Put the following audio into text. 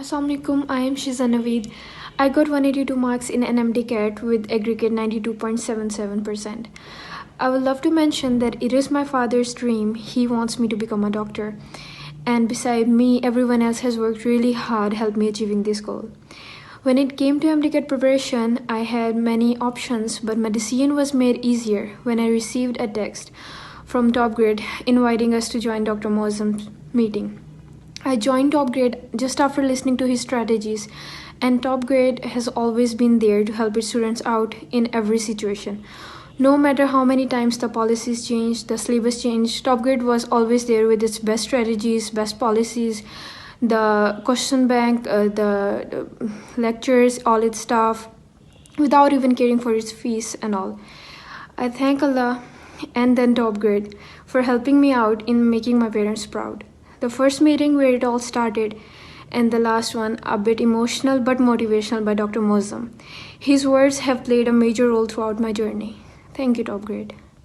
Assalamualaikum, I am Sheeza Naveed. I got 182 marks in an MDCAT with aggregate 92.77%. I would love to mention that it is my father's dream. He wants me to become a doctor. And beside me, everyone else has worked really hard to help me achieving this goal. When it came to MDCAT preparation, I had many options, but my decision was made easier when I received a text from TopGrade inviting us to join Dr. Mozam's meeting. I joined TopGrade just after listening to his strategies, and TopGrade has always been there to help its students out in every situation. No matter how many times the policies changed, the syllabus changed, TopGrade was always there with its best strategies, best policies, the question bank, the lectures, all its stuff, without even caring for its fees and all. I thank Allah and then TopGrade for helping me out in making my parents proud. The first meeting where it all started, and the last one a bit emotional but motivational by Dr. Mozam. His words have played a major role throughout my journey. Thank you, TopGrade.